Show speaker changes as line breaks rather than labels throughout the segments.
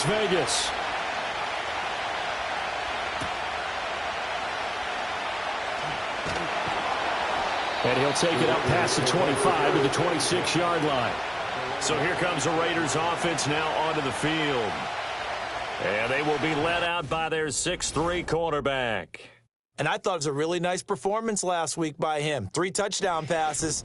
Las Vegas. And he'll take it up past the 25 to the 26-yard line. So here comes the Raiders offense now onto the field. And they will be led out by their 6'3" quarterback.
And I thought it was a really nice performance last week by him. 3 touchdown passes.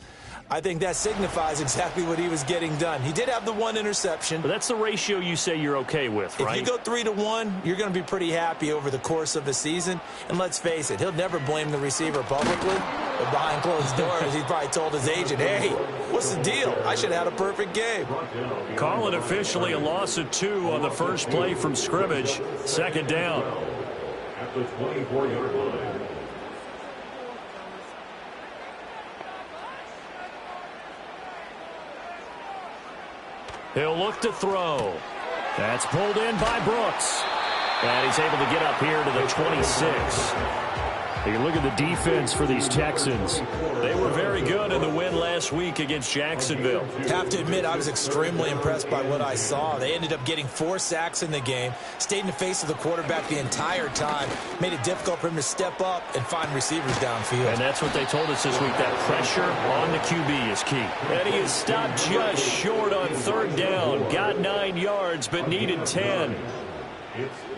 I think that signifies exactly what he was getting done. He did have the 1 interception.
But that's the ratio you say you're okay with, right?
If you go 3-1, you're going to be pretty happy over the course of the season. And let's face it, he'll never blame the receiver publicly. But behind closed doors, he's probably told his agent, hey, what's the deal? I should have had a perfect game.
Call it officially a loss of 2 on the first play from scrimmage. Second down.
At the 24-yard line.
He'll look to throw. That's pulled in by Brooks. And he's able to get up here to the 26. You look at the defense for these Texans. They were very good in the win last week against Jacksonville.
Have to admit, I was extremely impressed by what I saw. They ended up getting 4 sacks in the game, stayed in the face of the quarterback the entire time, made it difficult for him to step up and find receivers downfield.
And that's what they told us this week, that pressure on the QB is key. And he is stopped just short on 3rd down. Got 9 yards, but needed 10.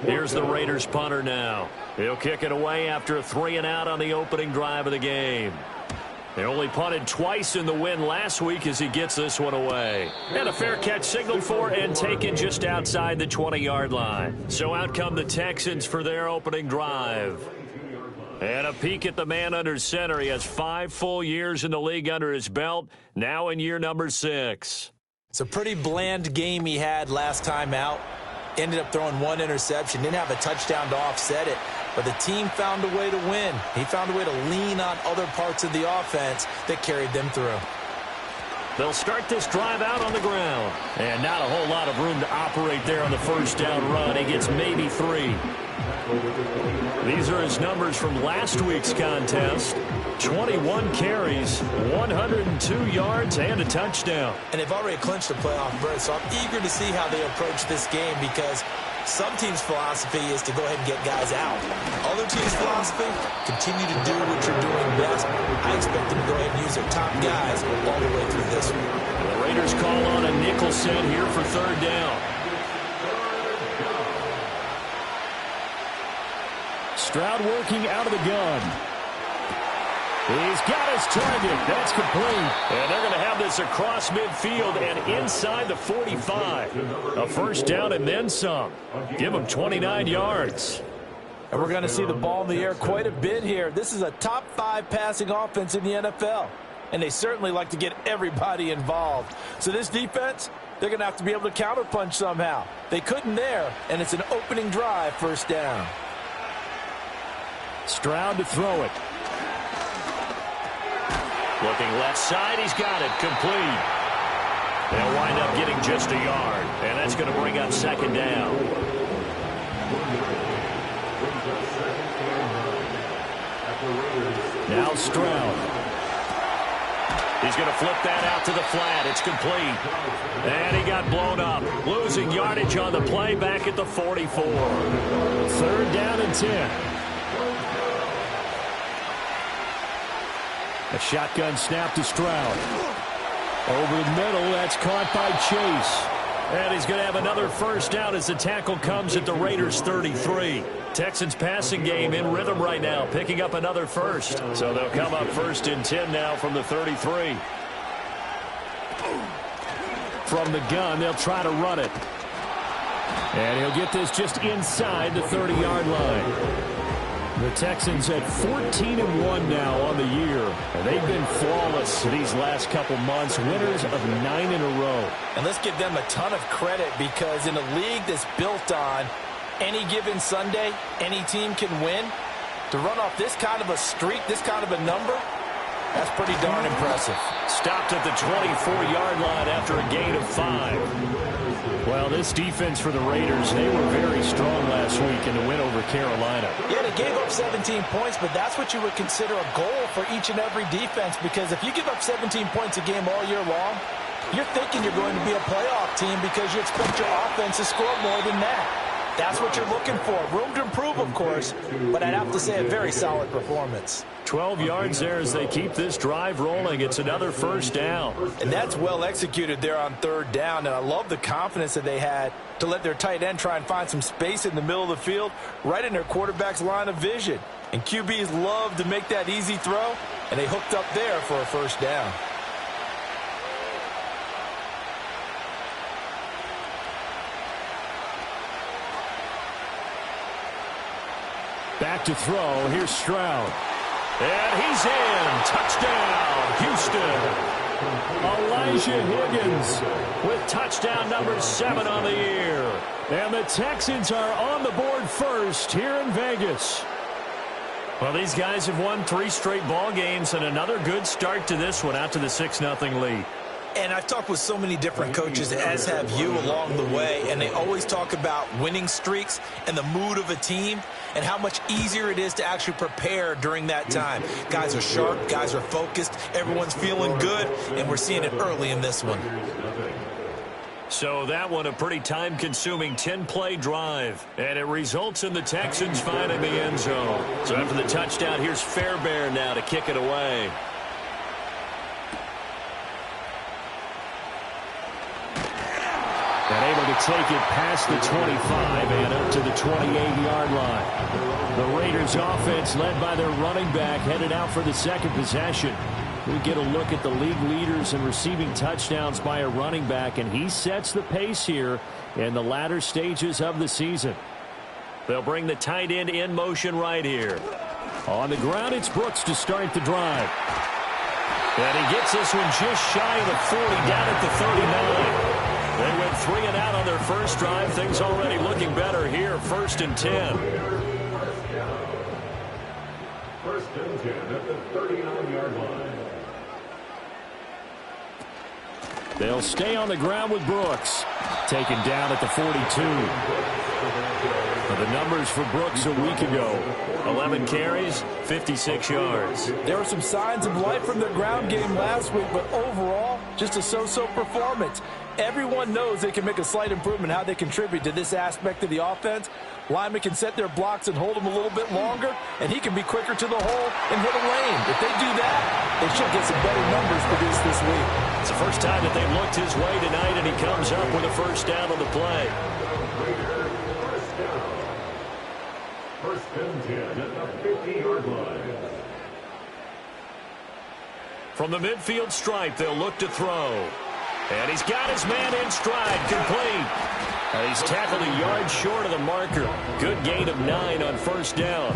Here's the Raiders punter now. He'll kick it away after a 3-and-out on the opening drive of the game. They only punted twice in the win last week as he gets this one away. And a fair catch signaled for and taken just outside the 20-yard line. So out come the Texans for their opening drive. And a peek at the man under center. He has 5 full years in the league under his belt, now in year number 6.
It's a pretty bland game he had last time out. Ended up throwing 1 interception. Didn't have a touchdown to offset it. But the team found a way to win. He found a way to lean on other parts of the offense that carried them through.
They'll start this drive out on the ground. And not a whole lot of room to operate there on the first down run. He gets maybe 3. These are his numbers from last week's contest. 21 carries, 102 yards, and a touchdown.
And they've already clinched a playoff berth, so I'm eager to see how they approach this game because some teams' philosophy is to go ahead and get guys out. Other teams' philosophy, continue to do what you're doing best. I expect them to go ahead and use their top guys all the way through this one.
The Raiders call on a nickel set here for 3rd down. Stroud working out of the gun. He's got his target. That's complete. And they're going to have this across midfield and inside the 45. A first down and then some. Give them 29 yards.
And we're going to see the ball in the air quite a bit here. This is a top 5 passing offense in the NFL. And they certainly like to get everybody involved. So this defense, they're going to have to be able to counterpunch somehow. They couldn't there, and it's an opening drive, first down.
Stroud to throw it. Looking left side, he's got it, complete. They'll wind up getting just a yard, and that's going to bring up 2nd down. Now Stroud. He's going to flip that out to the flat. It's complete. And he got blown up. Losing yardage on the play back at the 44. 3rd down and 10. A shotgun snap to Stroud. Over the middle, that's caught by Chase. And he's going to have another first down as the tackle comes at the Raiders' 33. Texans passing game in rhythm right now, picking up another first. So they'll come up 1st and 10 now from the 33. From the gun, they'll try to run it. And he'll get this just inside the 30-yard line. The Texans at 14-1 now on the year. And they've been flawless these last couple months, winners of 9 in a row.
And let's give them a ton of credit because in a league that's built on any given Sunday, any team can win. To run off this kind of a streak, this kind of a number, That's pretty darn impressive.
Stopped at the 24-yard line after a gain of 5. Well, this defense for the Raiders, they were very strong last week in the win over Carolina.
Yeah, they gave up 17 points, but that's what you would consider a goal for each and every defense, because if you give up 17 points a game all year long, you're thinking you're going to be a playoff team because you expect your offense to score more than that. That's what you're looking for. Room to improve, of course, but I'd have to say a very solid performance.
12 yards there as they keep this drive rolling. It's another first down.
And that's well executed there on third down, and I love the confidence that they had to let their tight end try and find some space in the middle of the field, right in their quarterback's line of vision. And QBs love to make that easy throw, and they hooked up there for a first down.
Back to throw. Here's Stroud. And he's in. Touchdown, Houston. Elijah Higgins with touchdown number 7 on the year. And the Texans are on the board first here in Vegas. Well, these guys have won 3 straight ball games and another good start to this one out to the 6-0 lead.
And I've talked with so many different coaches, as have you, along the way, and they always talk about winning streaks and the mood of a team and how much easier it is to actually prepare during that time. Guys are sharp, guys are focused, everyone's feeling good, and we're seeing it early in this one.
So that one a pretty time-consuming 10-play drive, and it results in the Texans finding the end zone. So after the touchdown, here's Fairbairn now to kick it away. And able to take it past the 25 and up to the 28-yard line. The Raiders offense led by their running back headed out for the second possession. We get a look at the league leaders in receiving touchdowns by a running back, and he sets the pace here in the latter stages of the season. They'll bring the tight end in motion right here. On the ground, it's Brooks to start the drive. And he gets this one just shy of the 40 down at the 39. They went 3 and out on their first drive. Things already looking better here. 1st and 10.
First and 10 at the 39-yard line.
They'll stay on the ground with Brooks. Taken down at the 42. The numbers for Brooks a week ago. 11 carries, 56 yards.
There were some signs of life from their ground game last week, but overall, just a so-so performance. Everyone knows they can make a slight improvement how they contribute to this aspect of the offense. Linemen can set their blocks and hold them a little bit longer, and he can be quicker to the hole and hit a lane. If they do that, they should get some better numbers produced this week.
It's the first time that they've looked his way tonight, and he comes up with a first down on the play.
First and 10 at the 50-yard line.
From the midfield stripe, they'll look to throw. And he's got his man in stride, complete. And he's tackled a yard short of the marker. Good gain of 9 on first down.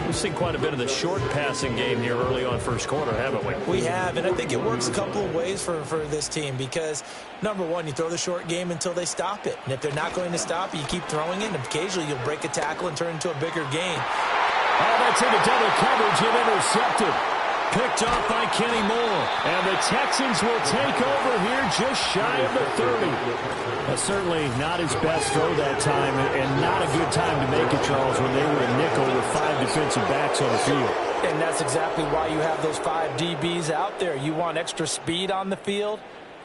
We've seen quite a bit of the short passing game here early on first quarter, haven't we?
We have, and I think it works a couple of ways for this team because, number one, you throw the short game until they stop it. And if they're not going to stop it, you keep throwing it, and occasionally you'll break a tackle and turn into a bigger gain.
Oh, that's into double coverage and intercepted. Picked off by Kenny Moore. And the Texans will take over here just shy of the 30. Certainly not his best throw that time, and not a good time to make it, Charles, when they were a nickel with 5 defensive backs on the field.
And that's exactly why you have those 5 DBs out there. You want extra speed on the field,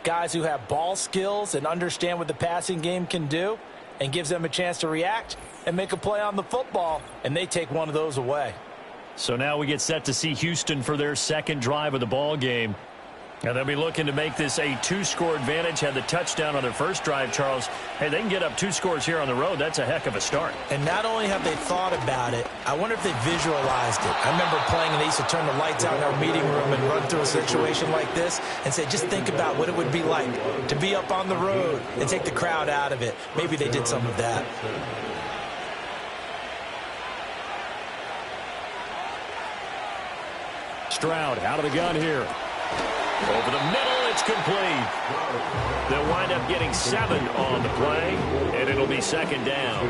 guys who have ball skills and understand what the passing game can do, and gives them a chance to react and make a play on the football, and they take one of those away.
So now we get set to see Houston for their second drive of the ball game. And they'll be looking to make this a 2-score advantage. Had the touchdown on their first drive, Charles. Hey, they can get up 2 scores here on the road. That's a heck of a start.
And not only have they thought about it, I wonder if they visualized it. I remember playing, and they used to turn the lights out in our meeting room and run through a situation like this and say, just think about what it would be like to be up on the road and take the crowd out of it. Maybe they did some of that.
Stroud out of the gun here. Over the middle, it's complete. They'll wind up getting 7 on the play, and it'll be second down.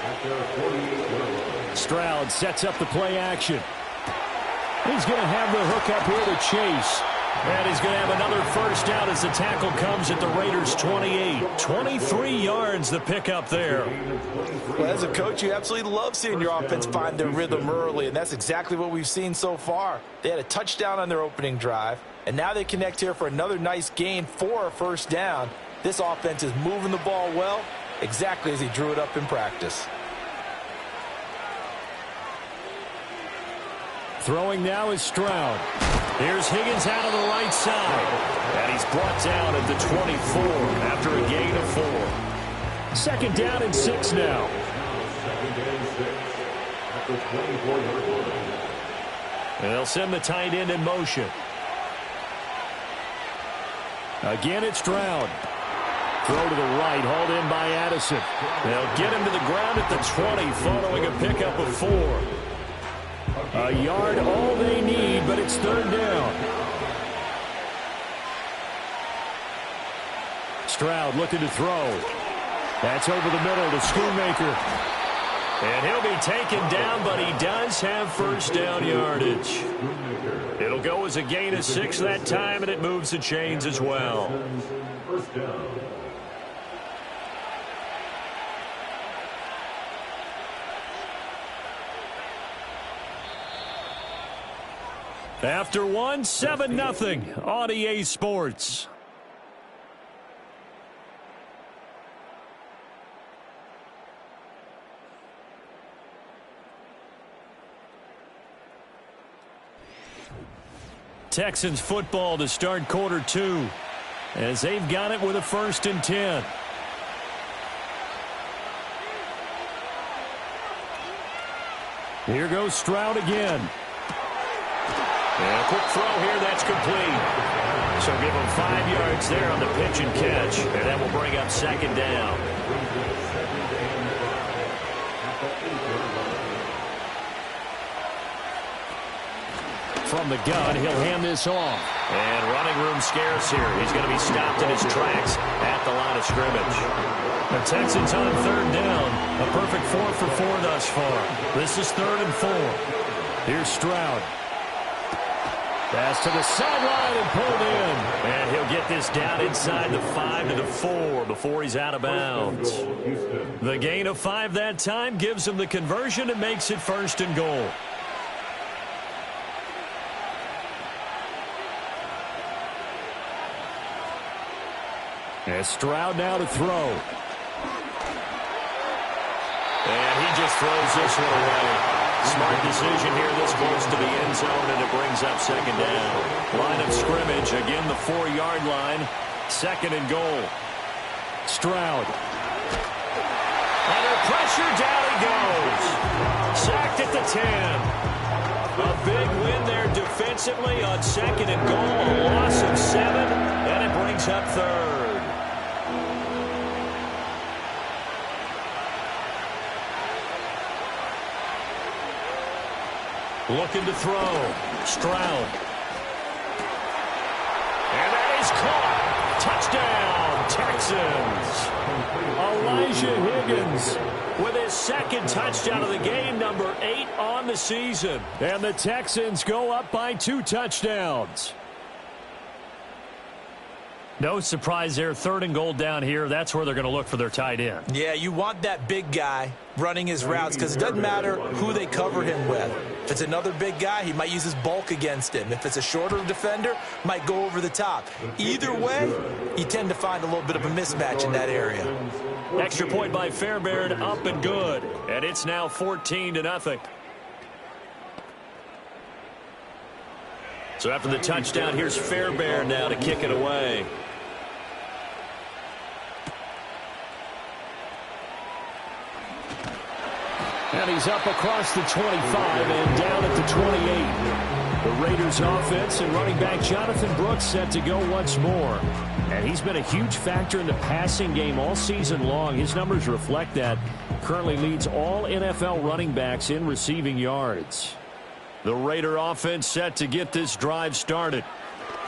at their 48-yard line.
Stroud sets up the play action. He's going to have the hook up here to Chase. And he's going to have another first down as the tackle comes at the Raiders' 28. 23 yards the pickup there.
Well, as a coach, you absolutely love seeing your offense find their rhythm early, and that's exactly what we've seen so far. They had a touchdown on their opening drive, and now they connect here for another nice gain for a first down. This offense is moving the ball well, exactly as he drew it up in practice.
Throwing now is Stroud. Here's Higgins out on the right side. And he's brought down at the 24 after a gain of 4. Second down and 6 now.
Second and 6 at the 24-yard line.
And they'll send the tight end in motion. Again, it's Stroud. Throw to the right, hauled in by Addison. They'll get him to the ground at the 20 following a pickup of 4. A yard all they need, but it's third down. Stroud looking to throw. That's over the middle to Schoonmaker. And he'll be taken down, but he does have first down yardage. It'll go as a gain of 6 that time, and it moves the chains as well.
First down.
After 1, 7-0 on EA Sports. Texans football to start quarter 2 as they've got it with a 1st and 10. Here goes Stroud again. And a quick throw here, that's complete. So give him 5 yards there on the pitch and catch. And that will bring up second down. From the gun, he'll hand this off. And running room scarce here. He's going to be stopped in his tracks at the line of scrimmage. The Texans on third down. A perfect 4 for 4 thus far. This is 3rd and 4. Here's Stroud. Pass to the sideline and pulled in. And he'll get this down inside the 5 to the 4 before he's out of bounds. The gain of 5 that time gives him the conversion and makes it 1st and goal. And Stroud now to throw. And he just throws this one away. Smart decision here this close to the end zone, and it brings up second down. Line of scrimmage, again the 4-yard line. 2nd and goal. Stroud. Under pressure, down he goes. Sacked at the 10. A big win there defensively on 2nd and goal. A loss of 7, and it brings up 3rd. Looking to throw. Stroud. And that is caught. Touchdown, Texans. Elijah Higgins with his 2nd touchdown of the game, number 8 on the season. And the Texans go up by 2 touchdowns. No surprise there. 3rd and goal down here. That's where they're going to look for their tight end.
Yeah, you want that big guy running his routes because it doesn't matter who they cover him with. If it's another big guy, he might use his bulk against him. If it's a shorter defender, might go over the top. Either way, you tend to find a little bit of a mismatch in that area.
Extra point by Fairbairn, up and good. And it's now 14-0. So after the touchdown, here's Fairbairn now to kick it away. And he's up across the 25 and down at the 28. The Raiders offense and running back Jonathan Brooks set to go once more. And he's been a huge factor in the passing game all season long. His numbers reflect that. Currently leads all NFL running backs in receiving yards. The Raider offense set to get this drive started.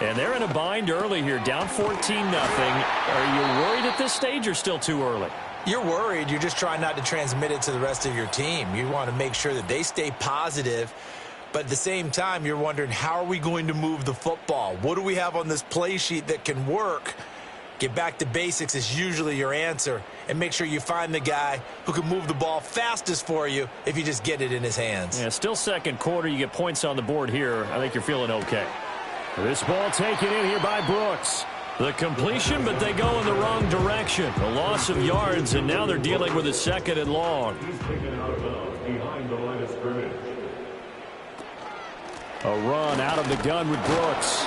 And they're in a bind early here, down 14-0. Are you worried at this stage or still too early?
You're worried. You're just trying not to transmit it to the rest of your team. You want to make sure that they stay positive, but at the same time, you're wondering, how are we going to move the football? What do we have on this play sheet that can work? Get back to basics is usually your answer, and make sure you find the guy who can move the ball fastest for you if you just get it in his hands.
Yeah, still second quarter. You get points on the board here. I think you're feeling okay. This ball taken in here by Brooks. The completion, but they go in the wrong direction. A loss of yards, and now they're dealing with a 2nd and long.
He's taken out of bounds behind the line of scrimmage.
A run out of the gun with Brooks.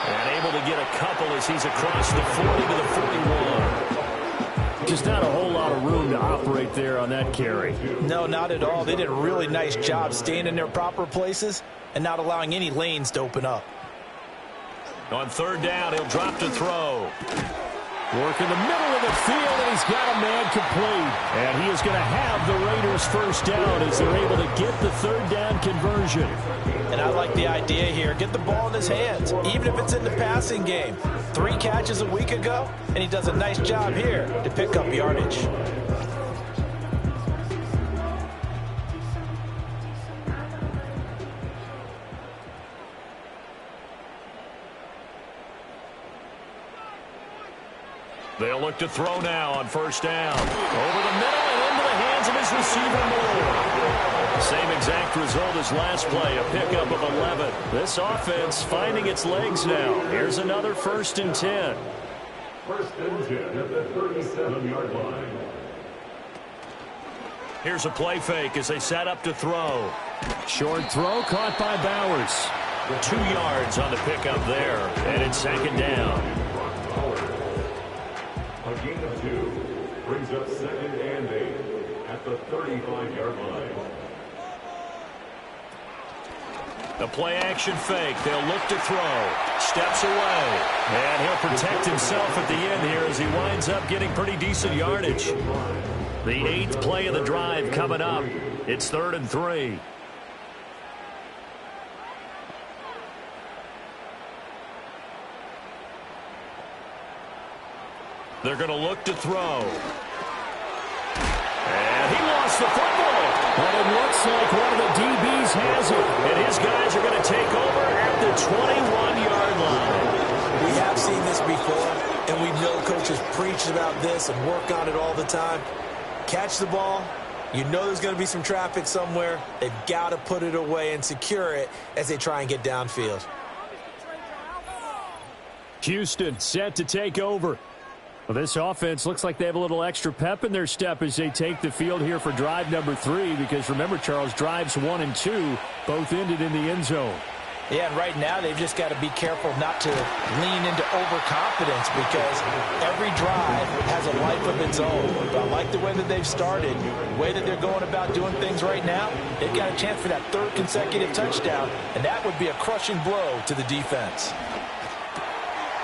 And able to get a couple as he's across the 40 to the 41. Just not a whole lot of room to operate there on that carry.
No, not at all. They did a really nice job staying in their proper places and not allowing any lanes to open up.
On 3rd down, he'll drop to throw. Work in the middle of the field, and he's got a man complete. And he is going to have the Raiders' 1st down as they're able to get the 3rd down conversion.
And I like the idea here. Get the ball in his hands, even if it's in the passing game. 3 catches a week ago, and he does a nice job here to pick up yardage.
They'll look to throw now on 1st down. Over the middle and into the hands of his receiver, Moore. Same exact result as last play, a pickup of 11. This offense finding its legs now. Here's another 1st and 10.
1st and 10 at the 37-yard line.
Here's a play fake as they set up to throw. Short throw caught by Bowers. 2 yards on the pickup there, and it's 2nd down.
A gain of 2 brings up 2nd and 8 at the 35-yard line.
The play action fake. They'll look to throw. Steps away. And he'll protect himself at the end here as he winds up getting pretty decent yardage. The 8th play of the drive coming up. It's 3rd and 3. They're going to look to throw. And he lost the football. But it looks like one of the DBs has it. And his guys are going to take over at the 21-yard line.
We have seen this before, and we know coaches preach about this and work on it all the time. Catch the ball. You know there's going to be some traffic somewhere. They've got to put it away and secure it as they try and get downfield.
Houston set to take over. Well, this offense looks like they have a little extra pep in their step as they take the field here for drive number 3, because remember, Charles, drives 1 and 2 both ended in the end zone.
Yeah, and right now they've just got to be careful not to lean into overconfidence, because every drive has a life of its own. But I like the way that they've started, the way that they're going about doing things right now. They've got a chance for that 3rd consecutive touchdown, and that would be a crushing blow to the defense.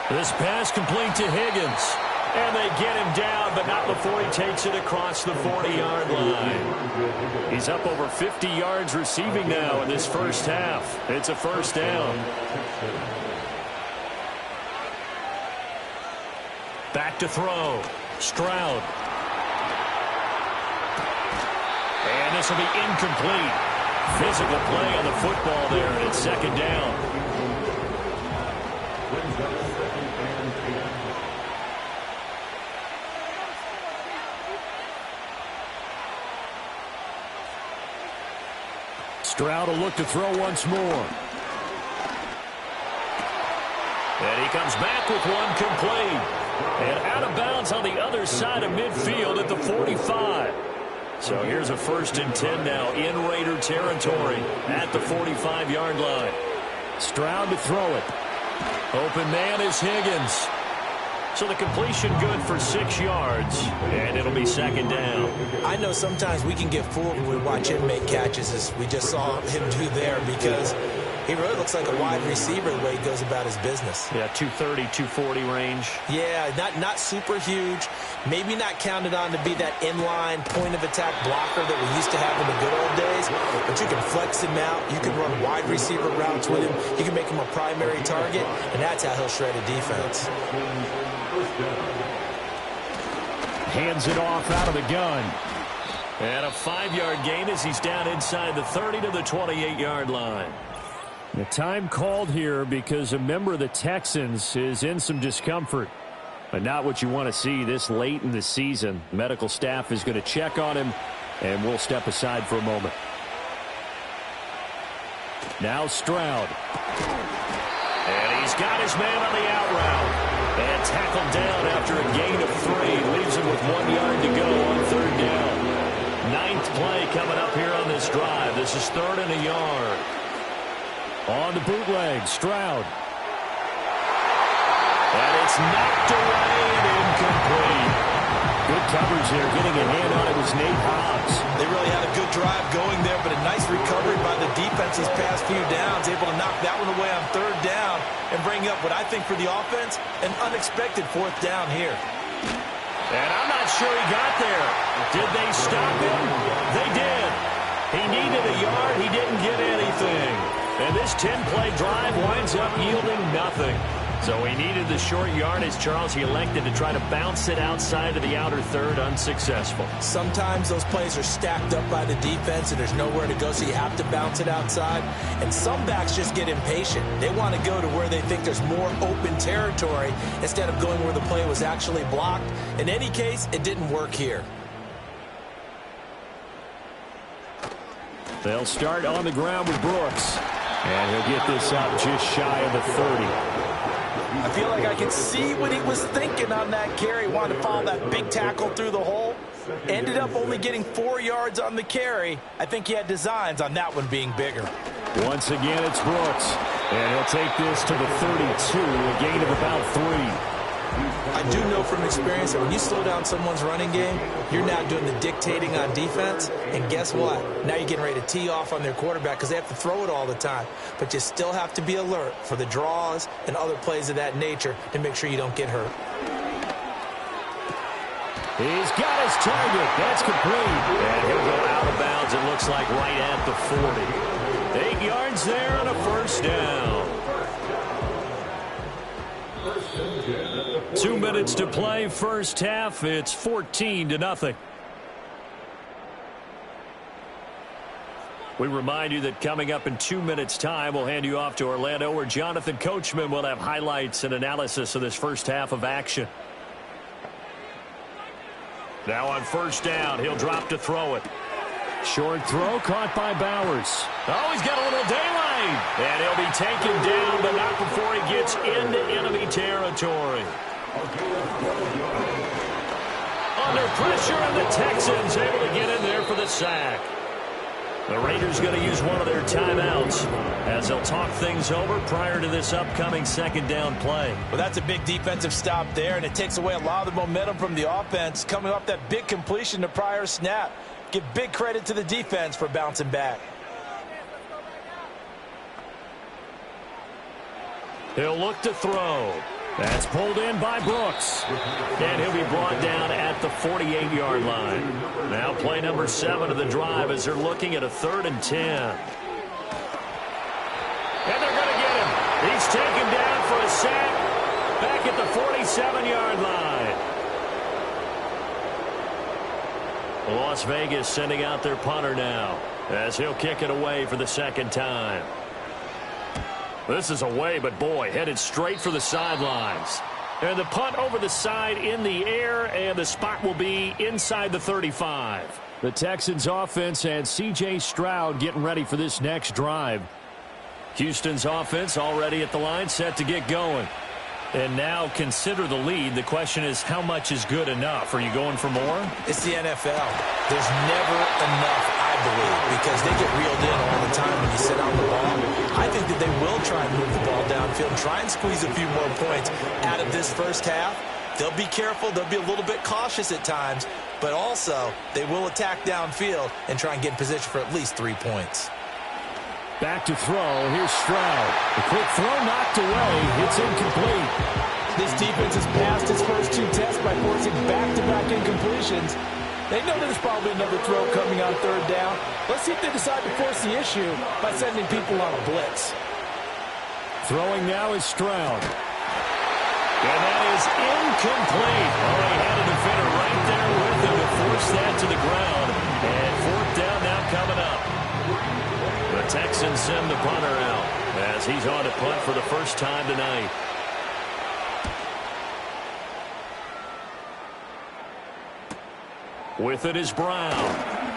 This pass complete to Higgins. And they get him down, but not before he takes it across the 40-yard line. He's up over 50 yards receiving now in this 1st half. It's a 1st down. Back to throw. Stroud. And this will be incomplete. Physical play on the football there, and it's 2nd down. Stroud will look to throw once more. And he comes back with one complete. And out of bounds on the other side of midfield at the 45. So here's a 1st and 10 now in Raider territory at the 45-yard line. Stroud to throw it. Open man is Higgins. So the completion good for 6 yards, and it'll be 2nd down.
I know sometimes we can get fooled when we watch him make catches, as we just saw him do there, because he really looks like a wide receiver the way he goes about his business.
Yeah, 230, 240 range.
Yeah, not super huge. Maybe not counted on to be that inline point-of-attack blocker that we used to have in the good old days, but you can flex him out. You can run wide receiver routes with him. You can make him a primary target, and that's how he'll shred a defense.
hands it off out of the gun. And a 5-yard gain as he's down inside the 30 to the 28-yard line. The time called here because a member of the Texans is in some discomfort. But not what you want to see this late in the season. Medical staff is going to check on him, and we'll step aside for a moment. Now Stroud. And he's got his man on the out route. And tackled down after a gain of 3. Leaves him with 1 yard to go on 3rd down. 9th play coming up here on this drive. This is 3rd and a yard. On the bootleg, Stroud. And it's knocked away and incomplete. Good coverage there. Getting a hand on it was Nate Hobbs.
They really had a good drive going there, but a nice recovery by the defense these past few downs. Able to knock that one away on 3rd down and bring up what I think for the offense, an unexpected 4th down here.
And I'm not sure he got there. Did they stop him? They did. He needed a yard. He didn't get anything. And this 10-play drive winds up yielding nothing. So he needed the short yardage, Charles. He elected to try to bounce it outside of the outer third, unsuccessful.
Sometimes those plays are stacked up by the defense and there's nowhere to go, so you have to bounce it outside. And some backs just get impatient. They want to go to where they think there's more open territory instead of going where the play was actually blocked. In any case, it didn't work here.
They'll start on the ground with Brooks. And he'll get this up just shy of the 30.
I feel like I can see what he was thinking on that carry. Wanted to follow that big tackle through the hole. Ended up only getting 4 yards on the carry. I think he had designs on that one being bigger.
Once again, it's Brooks. And he'll take this to the 32, a gain of about 3.
I do know from experience that when you slow down someone's running game, you're now doing the dictating on defense. And guess what? Now you're getting ready to tee off on their quarterback because they have to throw it all the time. But you still have to be alert for the draws and other plays of that nature to make sure you don't get hurt.
He's got his target. That's complete. And he'll go out of bounds, it looks like, right at the 40. 8 yards there on a 1st down. 2 minutes to play, 1st half. It's 14-0. We remind you that coming up in 2 minutes' time, we'll hand you off to Orlando, where Jonathan Coachman will have highlights and analysis of this 1st half of action. Now on 1st down, he'll drop to throw it. Short throw caught by Bowers. Oh, he's got a little daylight. And he'll be taken down, but not before he gets into enemy territory. Under pressure, and the Texans able to get in there for the sack. The Raiders going to use one of their timeouts as they'll talk things over prior to this upcoming 2nd down play.
Well, that's a big defensive stop there, and it takes away a lot of the momentum from the offense coming off that big completion to prior snap. Give big credit to the defense for bouncing back.
He'll look to throw. That's pulled in by Brooks. And he'll be brought down at the 48-yard line. Now play number 7 of the drive as they're looking at a 3rd and 10. And they're going to get him. He's taken down for a sack back at the 47-yard line. Las Vegas sending out their punter now as he'll kick it away for the 2nd time. This is away, but boy, headed straight for the sidelines. And the punt over the side in the air, and the spot will be inside the 35. The Texans offense and C.J. Stroud getting ready for this next drive. Houston's offense already at the line, set to get going. And now consider the lead. The question is, how much is good enough? Are you going for more?
It's the NFL. There's never enough, I believe, because they get reeled in all the time when you sit on the ball. I think that they will try and move the ball downfield, try and squeeze a few more points out of this 1st half. They'll be careful. They'll be a little bit cautious at times, but also they will attack downfield and try and get in position for at least 3 points.
Back to throw. Here's Stroud. The quick throw knocked away. It's incomplete.
This defense has passed its first 2 tests by forcing back-to-back incompletions. They know there's probably another throw coming on 3rd down. Let's see if they decide to force the issue by sending people on a blitz.
Throwing now is Stroud. And that is incomplete. Oh, he had a defender right there send the punter out as he's on to punt for the first time tonight. With it is Brown.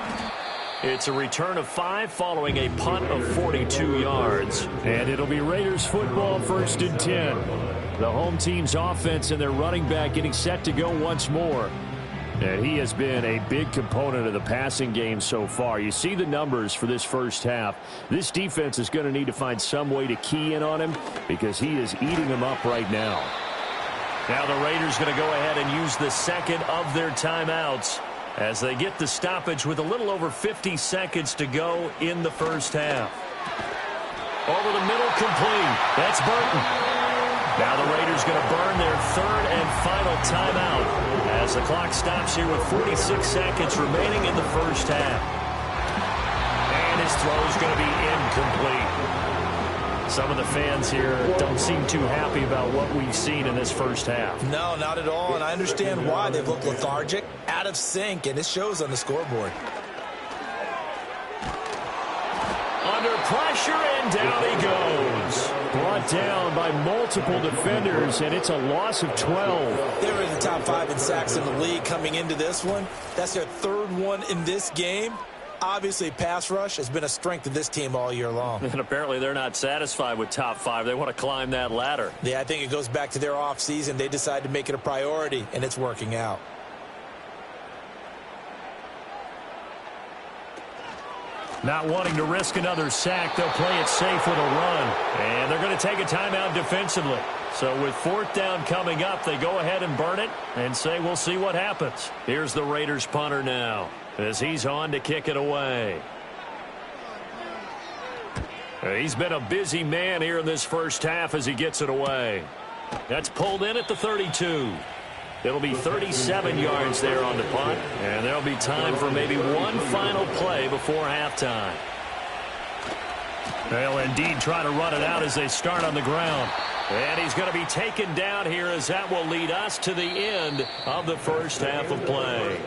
It's a return of 5 following a punt of 42 yards. And it'll be Raiders football, 1st and 10. The home team's offense and their running back getting set to go once more. And he has been a big component of the passing game so far. You see the numbers for this first half. This defense is going to need to find some way to key in on him because he is eating them up right now. Now the Raiders going to go ahead and use the second of their timeouts as they get the stoppage with a little over 50 seconds to go in the first half. Over the middle, complete. That's Burton. Now the Raiders going to burn their third and final timeout as the clock stops here with 46 seconds remaining in the first half. And his throw is going to be incomplete. Some of the fans here don't seem too happy about what we've seen in this first half.
No, not at all, and I understand why. They've looked lethargic, out of sync, and it shows on the scoreboard.
Under pressure, and down he goes. Brought down by multiple defenders, and it's a loss of 12.
They were in the top 5 in sacks in the league coming into this one. That's their 3rd one in this game. Obviously, pass rush has been a strength of this team all year long.
And apparently they're not satisfied with top 5. They want to climb that ladder.
Yeah, I think it goes back to their offseason. They decided to make it a priority, and it's working out.
Not wanting to risk another sack, they'll play it safe with a run. And they're going to take a timeout defensively. So with 4th down coming up, they go ahead and burn it and say we'll see what happens. Here's the Raiders punter now as he's on to kick it away. He's been a busy man here in this first half as he gets it away. That's pulled in at the 32. It'll be 37 yards there on the punt, and there'll be time for maybe one final play before halftime. They'll indeed try to run it out as they start on the ground. And he's going to be taken down here as that will lead us to the end of the first half of play.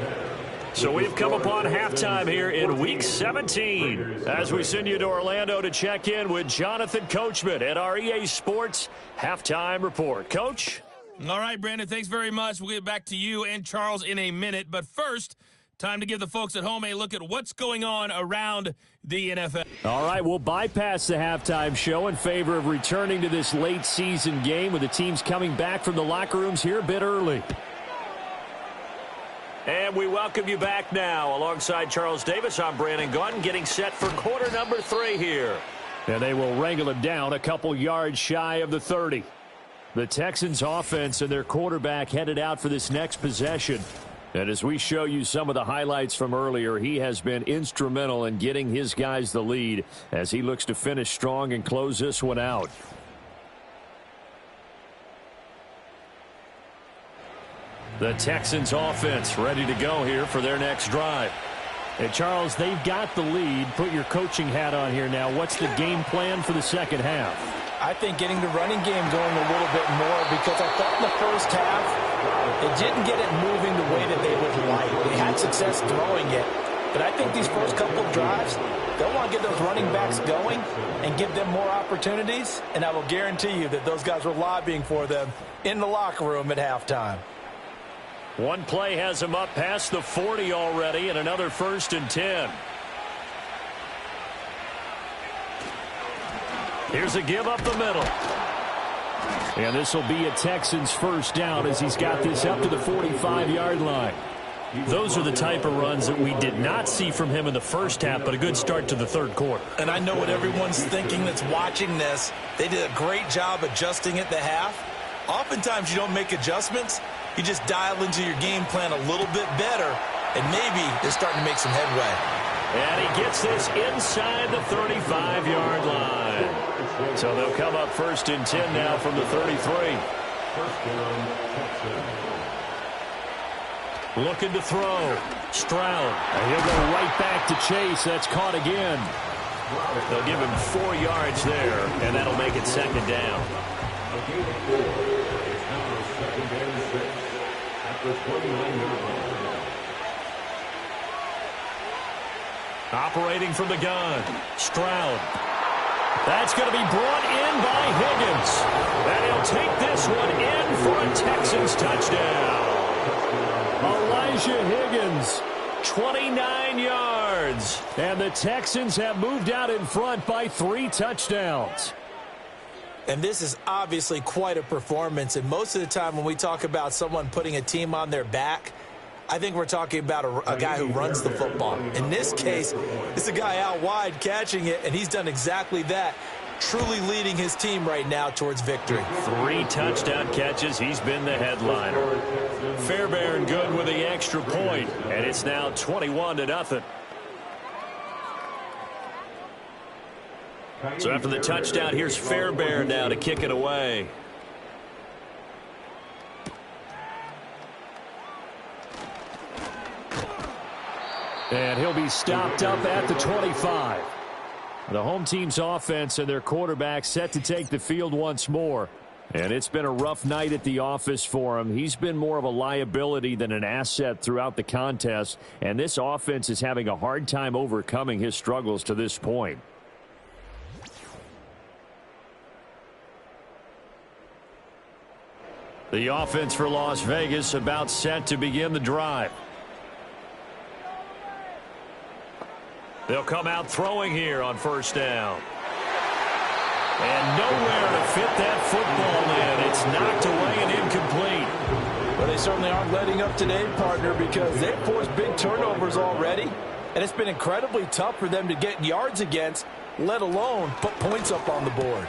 So we've come upon halftime here in Week 17 as we send you to Orlando to check in with Jonathan Coachman at our EA Sports Halftime Report. Coach?
All right, Brandon, thanks very much. We'll get back to you and Charles in a minute. But first, time to give the folks at home a look at what's going on around the NFL.
All right, we'll bypass the halftime show in favor of returning to this late season game with the teams coming back from the locker rooms here a bit early. And we welcome you back now. Alongside Charles Davis, I'm Brandon Gaudin, getting set for quarter number 3 here. And they will wrangle him down a couple yards shy of the 30. The Texans offense and their quarterback headed out for this next possession. And as we show you some of the highlights from earlier, he has been instrumental in getting his guys the lead as he looks to finish strong and close this one out. The Texans offense ready to go here for their next drive. And Charles, they've got the lead. Put your coaching hat on here now. What's the game plan for the second half?
I think getting the running game going a little bit more because I thought in the first half it didn't get it moving the way that they would like. They had success throwing it, but I think these first couple of drives, they'll want to get those running backs going and give them more opportunities, and I will guarantee you that those guys were lobbying for them in the locker room at halftime.
One play has him up past the 40 already, and another 1st and 10. Here's a give up the middle. And this will be a Texans first down as he's got this up to the 45-yard line. Those are the type of runs that we did not see from him in the first half, but a good start to the third quarter.
And I know what everyone's thinking that's watching this. They did a great job adjusting at the half. Oftentimes you don't make adjustments. You just dial into your game plan a little bit better, and maybe they're starting to make some headway.
And he gets this inside the 35-yard line. So they'll come up 1st and 10 now from the 33. Looking to throw. Stroud. And he'll go right back to Chase. That's caught again. They'll give him 4 yards there, and that'll make it 2nd down. Operating from the gun. Stroud. That's going to be brought in by Higgins. And he'll take this one in for a Texans touchdown. Elijah Higgins, 29 yards. And the Texans have moved out in front by 3 touchdowns.
And this is obviously quite a performance. And most of the time when we talk about someone putting a team on their back, I think we're talking about a guy who runs the football. In this case, it's a guy out wide catching it, and he's done exactly that, truly leading his team right now towards victory.
3 touchdown catches. He's been the headliner. Fairbairn good with the extra point, and it's now 21-0. So after the touchdown, here's Fairbairn now to kick it away. And he'll be stopped up at the 25. The home team's offense and their quarterback set to take the field once more. And it's been a rough night at the office for him. He's been more of a liability than an asset throughout the contest. And this offense is having a hard time overcoming his struggles to this point. The offense for Las Vegas about set to begin the drive. They'll come out throwing here on first down. And nowhere to fit that football in. It's knocked away and incomplete.
Well, they certainly aren't letting up today, partner, because they've forced big turnovers already. And it's been incredibly tough for them to get yards against, let alone put points up on the board.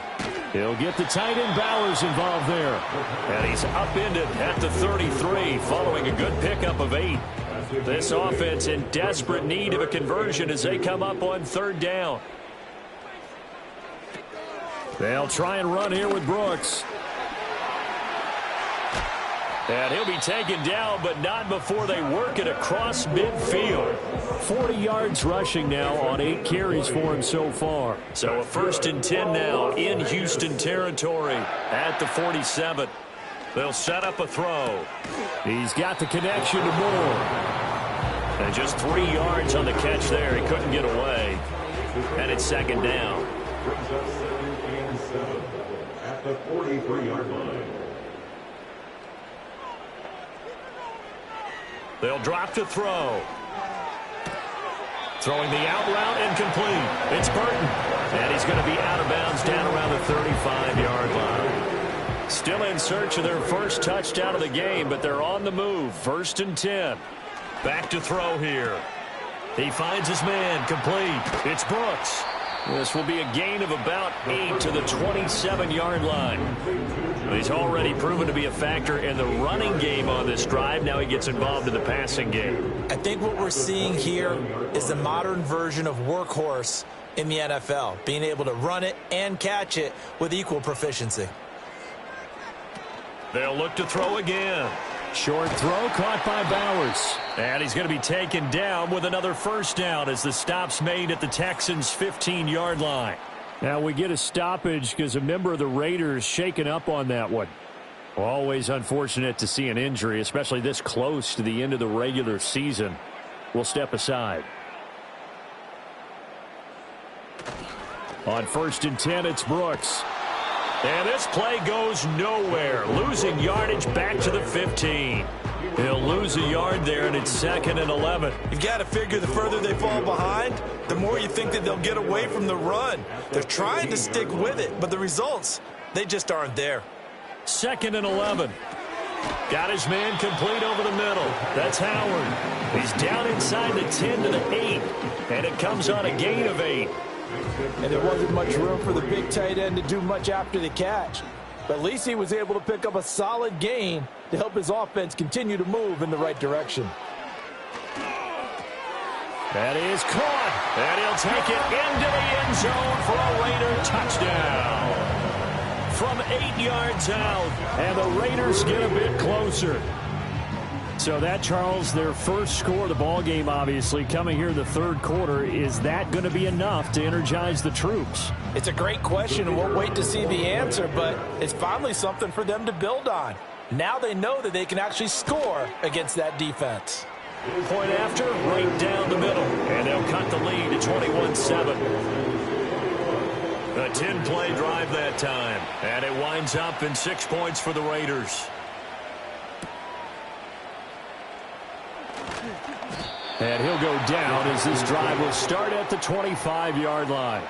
He'll get the tight end Bowers involved there. And he's upended at the 33 following a good pickup of 8. This offense in desperate need of a conversion as they come up on third down. They'll try and run here with Brooks. And he'll be taken down, but not before they work it across midfield. 40 yards rushing now on 8 carries for him so far. So a 1st and 10 now in Houston territory at the 47. They'll set up a throw. He's got the connection to Moore. And just 3 yards on the catch there. He couldn't get away. And it's 2nd down.
Brings up 2nd and 7 at the 43-yard line.
They'll drop to throw. Throwing the out route incomplete. It's Burton. And he's going to be out of bounds down around the 35-yard line. Still in search of their first touchdown of the game, but they're on the move. 1st and 10. Back to throw here. He finds his man complete. It's Brooks. This will be a gain of about 8 to the 27-yard line. He's already proven to be a factor in the running game on this drive. Now he gets involved in the passing game.
I think what we're seeing here is the modern version of workhorse in the NFL, being able to run it and catch it with equal proficiency.
They'll look to throw again. Short throw caught by Bowers. And he's going to be taken down with another 1st down as the stop's made at the Texans' 15-yard line. Now we get a stoppage because a member of the Raiders shaken up on that one. Always unfortunate to see an injury, especially this close to the end of the regular season. We'll step aside. On 1st and 10, it's Brooks. And this play goes nowhere. Losing yardage back to the 15. He'll lose a yard there, and it's 2nd and 11.
You've got to figure the further they fall behind, the more you think that they'll get away from the run. They're trying to stick with it, but the results, they just aren't there.
2nd and 11. Got his man complete over the middle. That's Howard. He's down inside the 10 to the 8, and it comes on a gain of 8.
And there wasn't much room for the big tight end to do much after the catch. But at least he was able to pick up a solid gain to help his offense continue to move in the right direction.
That is caught. And he'll take it into the end zone for a Raider touchdown. From 8 yards out. And the Raiders get a bit closer. So that, Charles, their first score of the ball game, obviously, coming here in the 3rd quarter. Is that going to be enough to energize the troops?
It's a great question, and we'll wait to see the answer, but it's finally something for them to build on. Now they know that they can actually score against that defense.
Point after, right down the middle. And they'll cut the lead to 21-7. A 10-play drive that time. And it winds up in 6 points for the Raiders.
And he'll go down as this drive will start at the 25-yard line.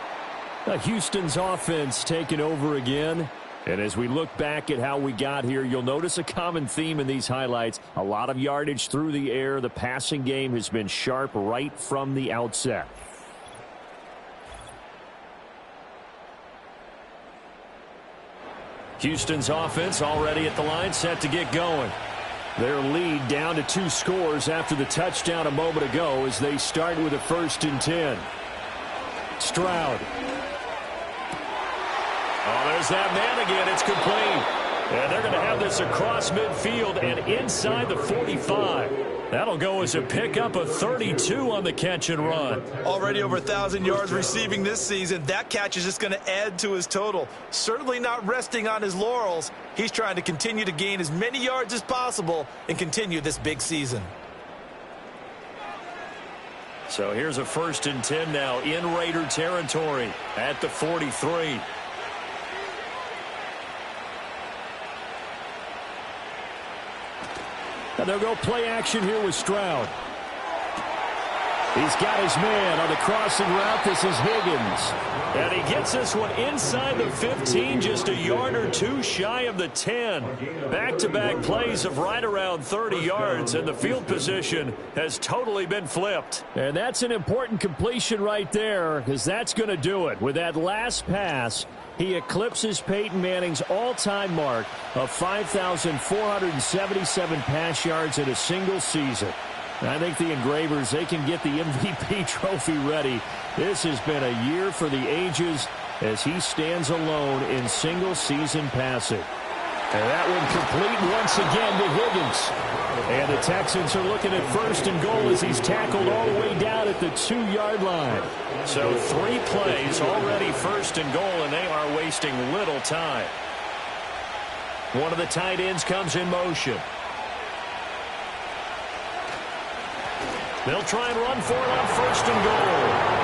Now Houston's offense taking over again. And as we look back at how we got here, you'll notice a common theme in these highlights. A lot of yardage through the air. The passing game has been sharp right from the outset.
Houston's offense already at the line, set to get going.
Their lead down to 2 scores after the touchdown a moment ago as they start with a 1st and 10. Stroud.
Oh, there's that man again. It's complete. And they're going to have this across midfield and inside the 45. That'll go as a pickup of 32 on the catch and run.
Already over 1,000 yards receiving this season. That catch is just going to add to his total. Certainly not resting on his laurels. He's trying to continue to gain as many yards as possible and continue this big season.
So here's a 1st and 10 now in Raider territory at the 43.
And they'll go play action here with Stroud. He's got his man on the crossing route. This is Higgins.
And he gets this one inside the 15, just a yard or 2 shy of the 10. Back-to-back plays of right around 30 yards, and the field position has totally been flipped.
And that's an important completion right there, because that's going to do it. With that last pass, he eclipses Peyton Manning's all-time mark of 5,477 pass yards in a single season. I think the Engravers, they can get the MVP trophy ready. This has been a year for the ages as he stands alone in single-season passing. And that one complete once again to Higgins. And the Texans are looking at 1st and goal as he's tackled all the way down at the 2-yard line.
So 3 plays already 1st and goal, and they are wasting little time. One of the tight ends comes in motion. They'll try and run for it on 1st and goal.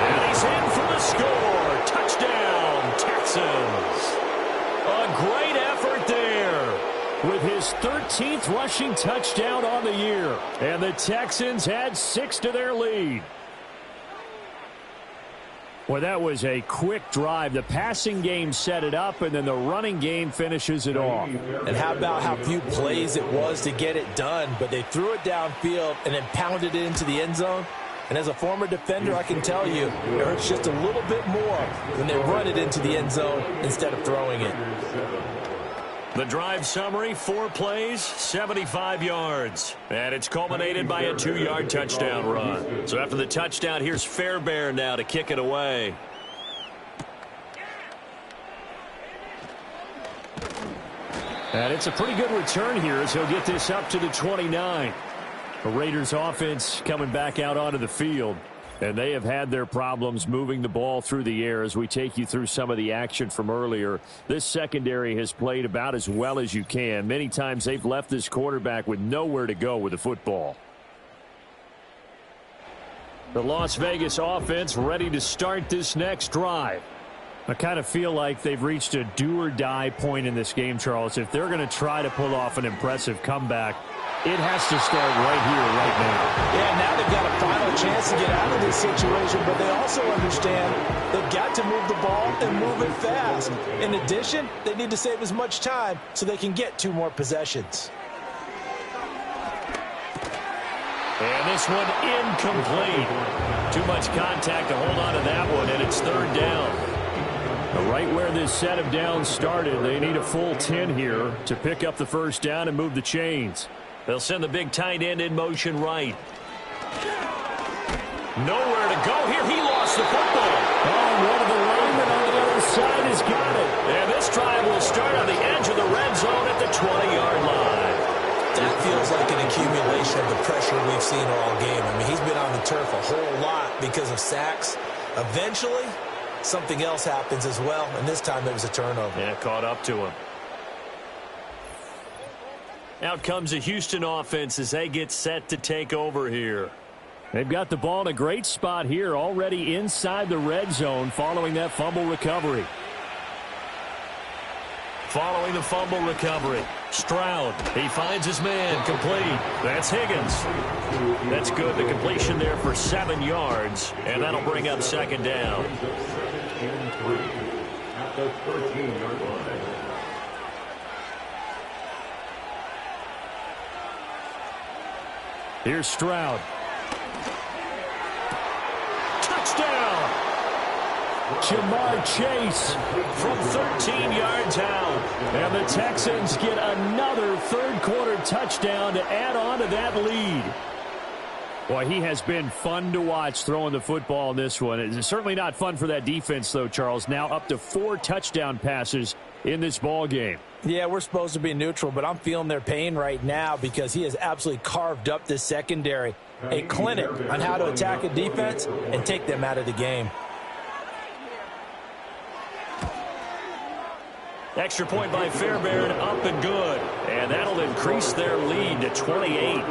And he's in for the score. Touchdown, Texans. A great effort there.
With his 13th rushing touchdown on the year. And the Texans add 6 to their lead. Well, that was a quick drive. The passing game set it up, and then the running game finishes it off.
And how about how few plays it was to get it done, but they threw it downfield and then pounded it into the end zone. And as a former defender, I can tell you, it hurts just a little bit more when they run it into the end zone instead of throwing it.
The drive summary, 4 plays, 75 yards. And it's culminated by a 2-yard touchdown run. So after the touchdown, here's Fairbairn now to kick it away.
And it's a pretty good return here as he'll get this up to the 29. The Raiders offense coming back out onto the field. And they have had their problems moving the ball through the air as we take you through some of the action from earlier. This secondary has played about as well as you can. Many times they've left this quarterback with nowhere to go with the football. The Las Vegas offense ready to start this next drive. I kind of feel like they've reached a do-or-die point in this game, Charles. If they're going to try to pull off an impressive comeback, it has to start right here, right now.
Yeah, now they've got a final chance to get out of this situation, but they also understand they've got to move the ball and move it fast. In addition, they need to save as much time so they can get 2 more possessions.
And this one incomplete. Too much contact to hold on to that one, and it's 3rd down.
Right where this set of downs started, they need a full 10 here to pick up the 1st down and move the chains.
They'll send the big tight end in motion right. Nowhere to go here. He lost the football.
Oh, one of the linemen on the other side has got it.
And this drive will start on the edge of the red zone at the 20-yard line.
That feels like an accumulation of the pressure we've seen all game. I mean, he's been on the turf a whole lot because of sacks. Eventually, something else happens as well, and this time it was a turnover.
Yeah, caught up to him. Out comes the Houston offense as they get set to take over here.
They've got the ball in a great spot here, already inside the red zone following that fumble recovery.
Following the fumble recovery, Stroud, he finds his man, complete. That's Higgins. That's good. The completion there for 7 yards, and that'll bring up second down.
Second and 3 at the 13-yard line.
Here's Stroud. Touchdown! Jamar Chase from 13 yards out. And the Texans get another third-quarter touchdown to add on to that lead. Boy, he has been fun to watch throwing the football in this one. It's certainly not fun for that defense, though, Charles. Now up to 4 touchdown passes in this ball game.
Yeah, we're supposed to be neutral, but I'm feeling their pain right now because he has absolutely carved up this secondary. A clinic on how to attack a defense and take them out of the game.
Extra point by Fairbairn, up and good. And that'll increase their lead to 28.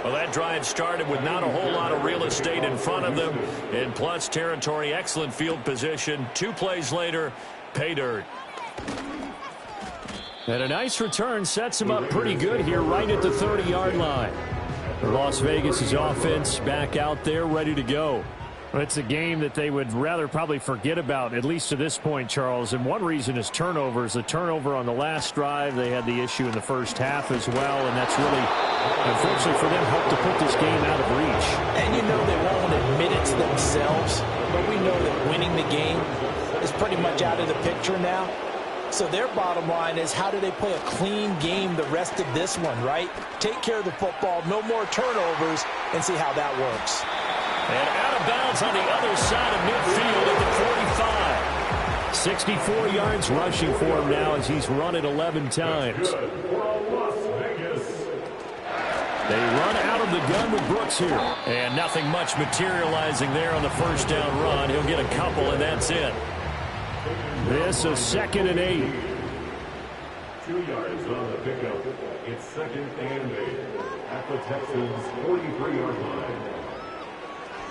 Well, that drive started with not a whole lot of real estate in front of them. In plus territory, excellent field position. 2 plays later, pay dirt.
And a nice return sets him up pretty good here right at the 30-yard line. Las Vegas' offense back out there ready to go. It's a game that they would rather probably forget about, at least to this point, Charles. And one reason is turnovers. A turnover on the last drive. They had the issue in the first half as well, and that's really, unfortunately for them, helped to put this game out of reach.
And you know they won't admit it to themselves, but we know that winning the game is pretty much out of the picture now. So their bottom line is, how do they play a clean game the rest of this one, right? Take care of the football, no more turnovers, and see how that works.
And out of bounds on the other side of midfield at the 45.
64 yards rushing for him now as he's run it 11 times.
Good for Las Vegas.
They run out of the gun with Brooks here.
And nothing much materializing there on the first down run. He'll get a couple, and that's it.
This is 2nd and 8.
2 yards on the pickup. It's 2nd and 8 at the Texans' 43-yard line.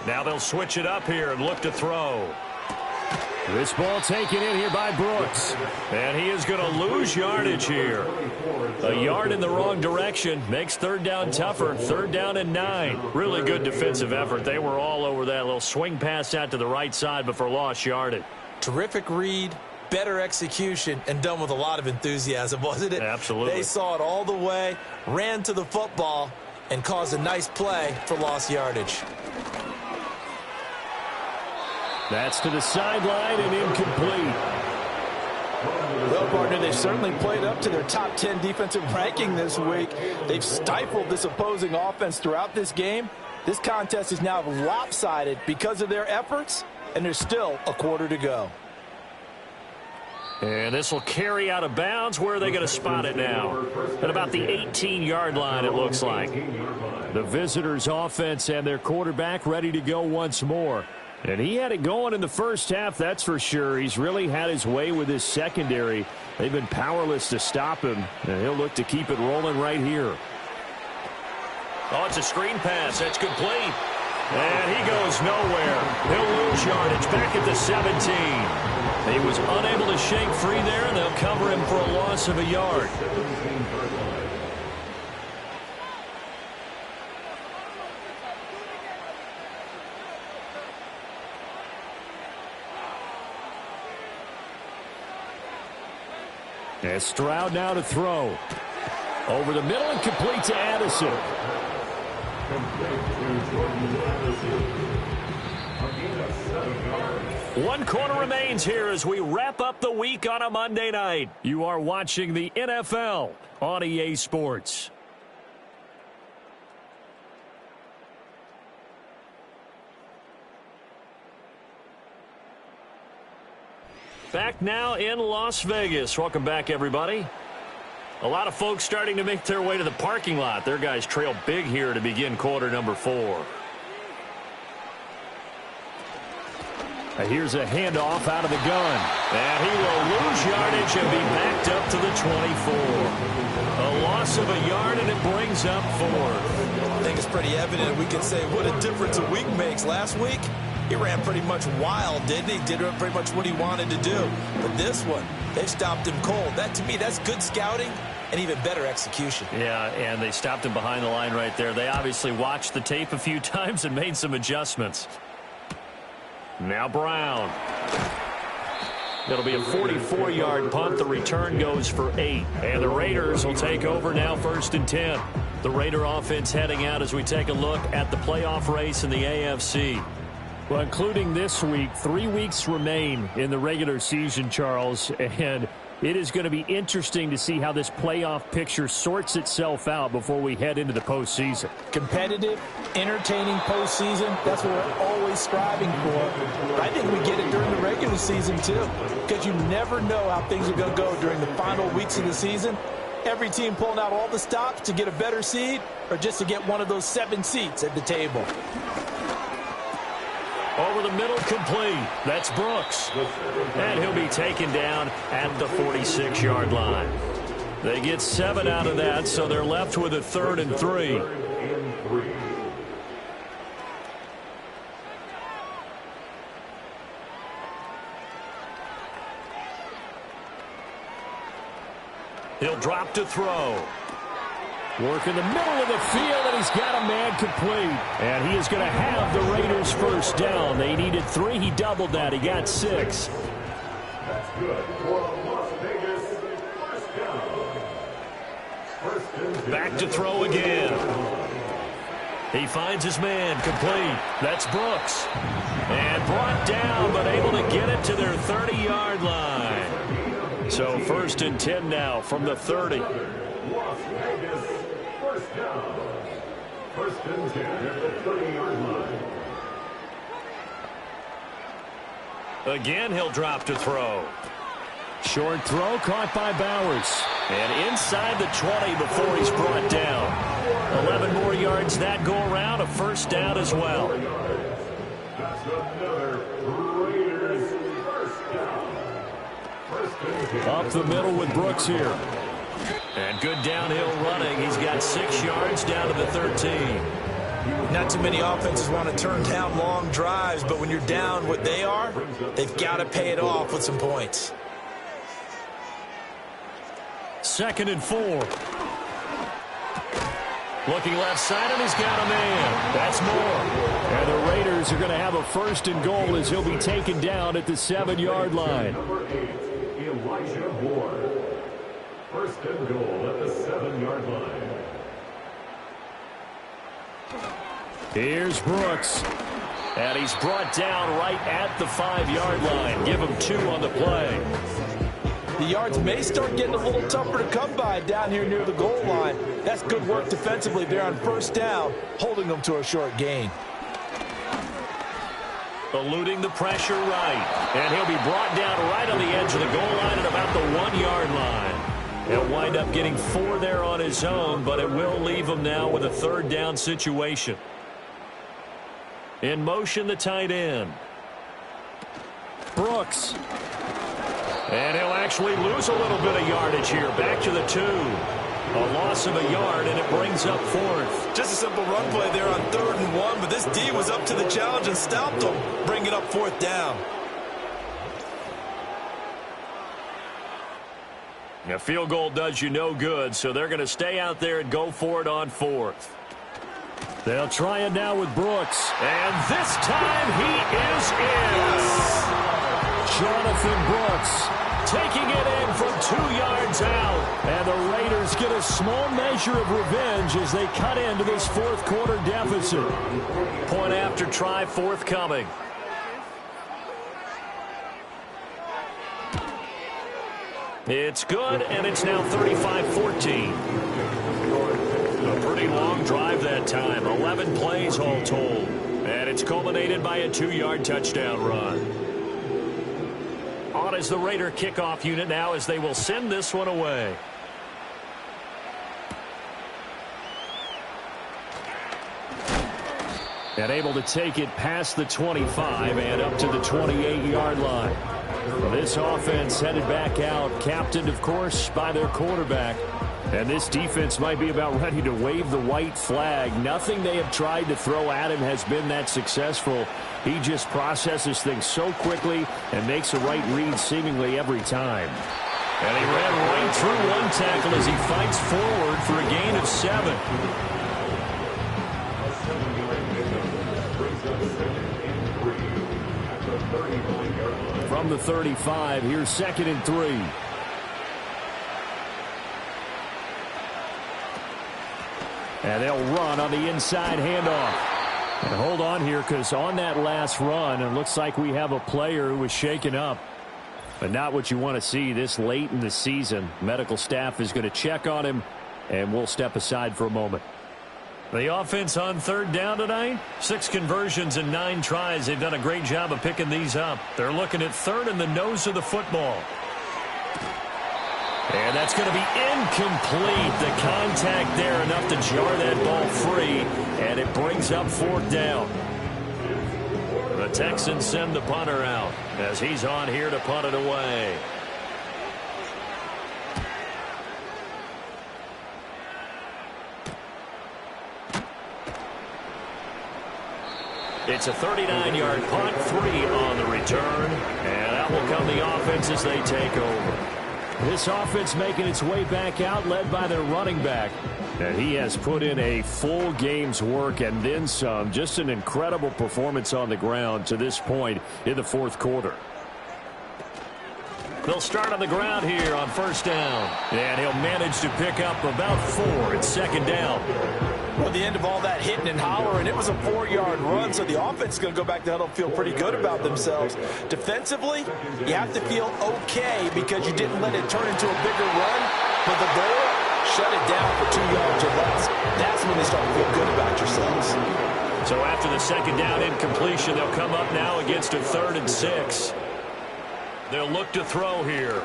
Now they'll switch it up here and look to throw.
This ball taken in here by Brooks.
And he is going to lose yardage here. A yard in the wrong direction makes third down tougher. 3rd down and 9. Really good defensive effort. They were all over that little swing pass out to the right side, but for lost yardage.
Terrific read, better execution, and done with a lot of enthusiasm, wasn't it?
Absolutely.
They saw it all the way, ran to the football, and caused a nice play for lost yardage.
That's to the sideline and incomplete.
Well, partner, they've certainly played up to their top 10 defensive ranking this week. They've stifled this opposing offense throughout this game. This contest is now lopsided because of their efforts, and there's still a quarter to go.
And this will carry out of bounds. Where are they going to spot it now? At about the 18-yard line, it looks like.
The visitors' offense and their quarterback ready to go once more. And he had it going in the first half, that's for sure. He's really had his way with his secondary. They've been powerless to stop him, and he'll look to keep it rolling right here.
Oh, it's a screen pass. That's complete. And he goes nowhere. He'll lose yardage back at the 17. He was unable to shake free there, and they'll cover him for a loss of a yard.
And Stroud now to throw. Over the middle and complete to Addison.
One quarter remains here as we wrap up the week on a Monday night.
You are watching the NFL on EA Sports.
Back now in Las Vegas. Welcome back, everybody. A lot of folks starting to make their way to the parking lot. Their guys trail big here to begin quarter number 4.
Here's a handoff out of the gun.
And he will lose yardage and be backed up to the 24. A loss of a yard, and it brings up 4th.
I think it's pretty evident we can say what a difference a week makes. Last week, he ran pretty much wild, didn't he? Did pretty much what he wanted to do. But this one, they stopped him cold. That, to me, that's good scouting and even better execution.
Yeah, and they stopped him behind the line right there. They obviously watched the tape a few times and made some adjustments. Now Brown. It'll be a 44-yard punt. The return goes for 8. And the Raiders will take over now, 1st and 10. The Raider offense heading out as we take a look at the playoff race in the AFC. Well, including this week, 3 weeks remain in the regular season, Charles, and it is going to be interesting to see how this playoff picture sorts itself out before we head into the postseason.
Competitive, entertaining postseason, that's what we're always striving for. But I think we get it during the regular season, too, because you never know how things are going to go during the final weeks of the season. Every team pulling out all the stops to get a better seed or just to get one of those 7 seats at the table.
Over the middle, complete. That's Brooks. And he'll be taken down at the 46-yard line. They get 7 out of that, so they're left with a 3rd and 3. He'll drop to throw. Work in the middle of the field, and he's got a man complete. And he is going to have the Raiders first down. They needed 3. He doubled that. He got 6.
That's good for Las Vegas. First down. First and 10.
Back to throw again. He finds his man complete. That's Brooks. And brought down, but able to get it to their 30-yard line. So 1st and 10 now from the 30.
Las Vegas. First down. First and 10 at the 30-yard line.
Again, he'll drop to throw. Short throw caught by Bowers. And inside the 20 before he's brought down. 11 more yards that go around. A first down as well.
That's another Raiders first down. First and 10.
Up the middle with Brooks here. And good downhill running. He's got 6 yards down to the 13.
Not too many offenses want to turn down long drives, but when you're down what they are, they've got to pay it off with some points.
2nd and 4. Looking left side, and he's got a man. That's Moore. And the Raiders are going to have a 1st and goal as he'll be taken down at the 7-yard line.
Number 8, Elijah Moore. First and goal at the 7-yard line.
Here's Brooks. And he's brought down right at the 5-yard line. Give him 2 on the play.
The yards may start getting a little tougher to come by down here near the goal line. That's good work defensively there on 1st down, holding them to a short gain.
Eluding the pressure right. And he'll be brought down right on the edge of the goal line at about the 1-yard line. He'll wind up getting 4 there on his own, but it will leave him now with a 3rd down situation. In motion, the tight end. Brooks. And he'll actually lose a little bit of yardage here. Back to the 2. A loss of a yard, and it brings up 4th.
Just a simple run play there on 3rd and 1, but this D was up to the challenge and stopped them, bringing up 4th down.
A field goal does you no good, so they're going to stay out there and go for it on 4th. They'll try it now with Brooks. And this time he is in. Jonathan Brooks taking it in from 2 yards out. And the Raiders get a small measure of revenge as they cut into this 4th quarter deficit. Point after try forthcoming. It's good, and it's now 35-14. A pretty long drive that time. 11 plays all told. And it's culminated by a 2-yard touchdown run. On is the Raider kickoff unit now as they will send this one away. And able to take it past the 25 and up to the 28-yard line. This offense headed back out, captained, of course, by their quarterback. And this defense might be about ready to wave the white flag. Nothing they have tried to throw at him has been that successful. He just processes things so quickly and makes a right read seemingly every time.
And he ran right through one tackle as he fights forward for a gain of 7.
From the 35, here's 2nd and 3. And they'll run on the inside handoff. And hold on here, because on that last run, it looks like we have a player who was shaken up. But not what you want to see this late in the season. Medical staff is going to check on him, and we'll step aside for a moment.
The offense on 3rd down tonight, 6 conversions and 9 tries. They've done a great job of picking these up. They're looking at 3rd and the nose of the football. And that's going to be incomplete. The contact there enough to jar that ball free, and it brings up 4th down. The Texans send the punter out as he's on here to punt it away. It's a 39-yard punt, 3 on the return, and that will come the offense as they take over.
This offense making its way back out, led by their running back. And he has put in a full game's work and then some. Just an incredible performance on the ground to this point in the 4th quarter.
They'll start on the ground here on 1st down. And he'll manage to pick up about 4. It's 2nd down.
Well, the end of all that hitting and hollering, it was a 4-yard run, so the offense is going to go back to huddle and feel pretty good about themselves. Defensively, you have to feel okay because you didn't let it turn into a bigger run, but the goal, shut it down for 2 yards or less. That's when they start to feel good about yourselves.
So after the 2nd down incompletion, they'll come up now against a 3rd and 6. They'll look to throw here.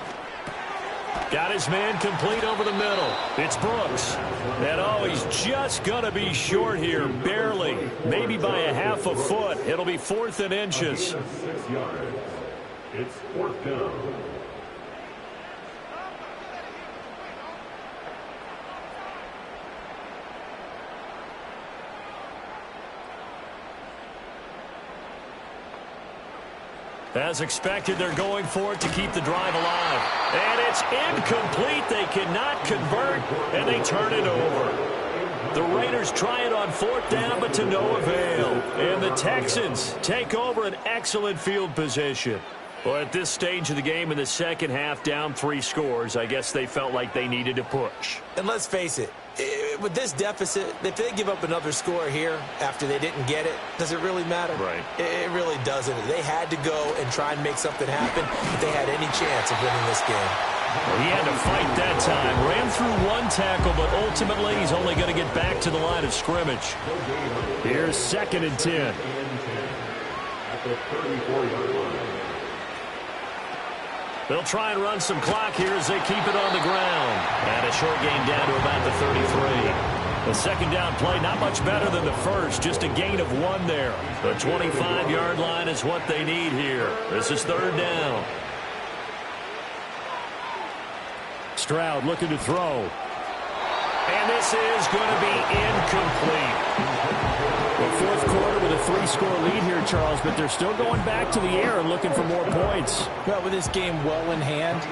Got his man complete over the middle. It's Brooks. And oh, he's just going to be short here, barely. Maybe by a half a foot. It'll be 4th and inches.
6 yards. It's 4th down.
As expected, they're going for it to keep the drive alive. And it's incomplete. They cannot convert, and they turn it over. The Raiders try it on 4th down, but to no avail. And the Texans take over an excellent field position. Well, at this stage of the game in the second half, down 3 scores, I guess they felt like they needed to push.
And let's face it, with this deficit, if they give up another score here after they didn't get it, does it really matter?
Right.
It really doesn't. They had to go and try and make something happen if they had any chance of winning this game.
Well, he had to fight that time. Ran through 1 tackle, but ultimately he's only going to get back to the line of scrimmage.
Here's 2nd and 10.
At the 34-yard line.
They'll try and run some clock here as they keep it on the ground. And a short gain down to about the 33. The 2nd down play, not much better than the first, just a gain of 1 there. The 25-yard line is what they need here. This is 3rd down.
Stroud looking to throw.
And this is going to be incomplete.
Well, 4th quarter with a 3-score lead here, Charles, but they're still going back to the air and looking for more points.
Well, with this game well in hand,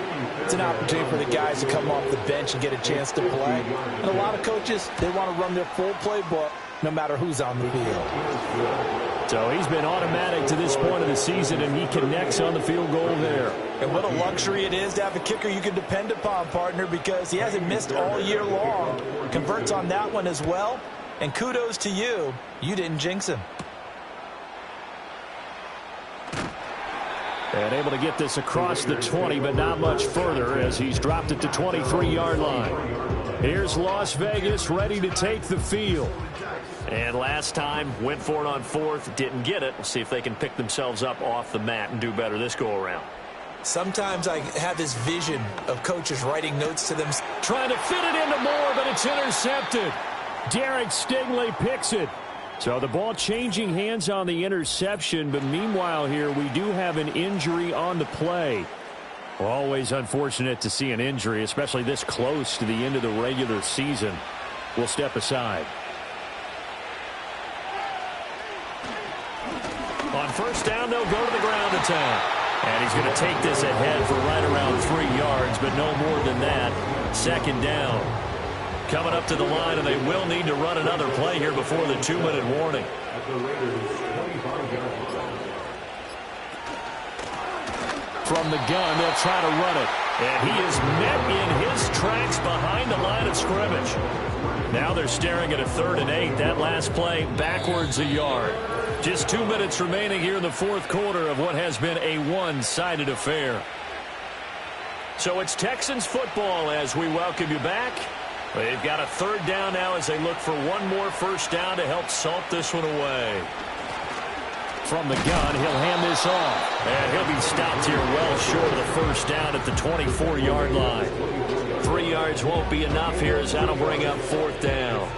it's an opportunity for the guys to come off the bench and get a chance to play. And a lot of coaches, they want to run their full playbook no matter who's on the field.
So he's been automatic to this point of the season, and he connects on the field goal there.
And what a luxury it is to have a kicker you can depend upon, partner, because he hasn't missed all year long. Converts on that one as well. And kudos to you. You didn't jinx him.
And able to get this across the 20, but not much further as he's dropped it to 23-yard line. Here's Las Vegas ready to take the field.
And last time, went for it on 4th, didn't get it. We'll see if they can pick themselves up off the mat and do better this go-around.
Sometimes I have this vision of coaches writing notes to them.
Trying to fit it into Moore, but it's intercepted. Derek Stingley picks it. So the ball changing hands on the interception, but meanwhile here we do have an injury on the play. Always unfortunate to see an injury, especially this close to the end of the regular season. We'll step aside. On first down, they'll go to the ground attack. And he's going to take this ahead for right around 3 yards, but no more than that. Second down. Coming up to the line, and they will need to run another play here before the 2-minute warning. From the gun, they'll try to run it. And he is met in his tracks behind the line of scrimmage. Now they're staring at a 3rd and 8. That last play backwards a yard. Just 2 minutes remaining here in the fourth quarter of what has been a one-sided affair. So it's Texans football as we welcome you back. They've got a 3rd down now as they look for one more first down to help salt this one away. From the gun, he'll hand this off. And he'll be stopped here well short of the first down at the 24-yard line. 3 yards won't be enough here as that'll bring up 4th down.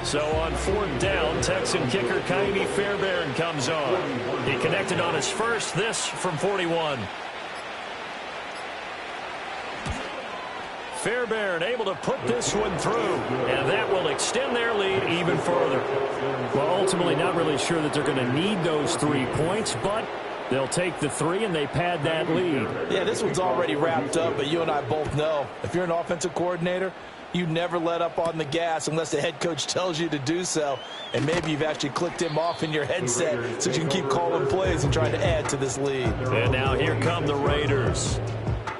So on 4th down, Texan kicker Kaimi Fairbairn comes on. He connected on his first, this from 41. Fairbairn able to put this one through, and that will extend their lead even further. Well, ultimately not really sure that they're going to need those 3 points, but they'll take the 3 and they pad that lead.
Yeah, this one's already wrapped up, but you and I both know if you're an offensive coordinator, you never let up on the gas unless the head coach tells you to do so. And maybe you've actually clicked him off in your headset so you can keep calling plays and trying to add to this lead.
And now here come the Raiders.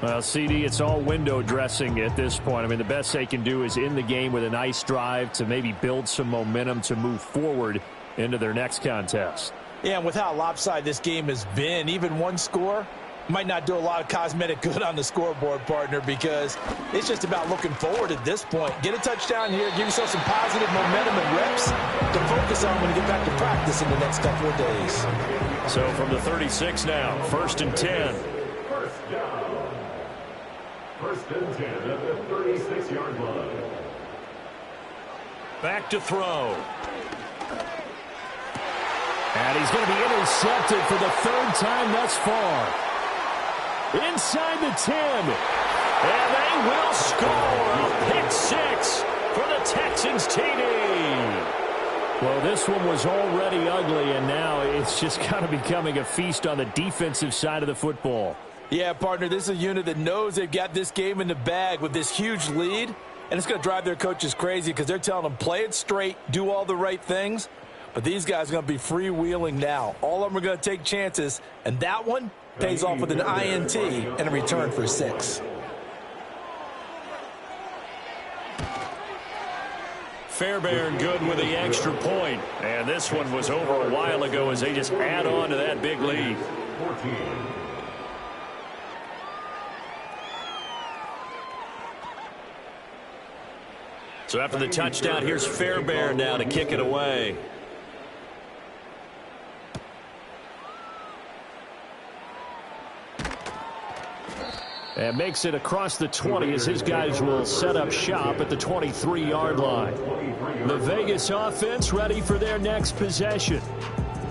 Well, CD, it's all window dressing at this point. I mean, the best they can do is end the game with a nice drive to maybe build some momentum to move forward into their next contest.
Yeah, and with how lopsided this game has been, even one score might not do a lot of cosmetic good on the scoreboard, partner, because it's just about looking forward at this point. Get a touchdown here, give yourself some positive momentum and reps to focus on when you get back to practice in the next couple of days.
So from the 36 now, 1st and 10.
First down. 1st and 10 at the 36-yard line.
Back to throw. And he's going to be intercepted for the 3rd time thus far. Inside the 10. And they will score a pick 6 for the Texans TD. Well, this one was already ugly, and now it's just kind of becoming a feast on the defensive side of the football.
Yeah, partner, this is a unit that knows they've got this game in the bag with this huge lead, and it's going to drive their coaches crazy because they're telling them play it straight, do all the right things, but these guys are going to be freewheeling now. All of them are going to take chances, and that one pays off with an INT and a return for 6.
Fairbairn good with the extra point, and this one was over a while ago as they just add on to that big lead.
14.
So after the touchdown, here's Fairbairn now to kick it away. And makes it across the 20 as his guys will set up shop at the 23-yard line. The Vegas offense ready for their next possession.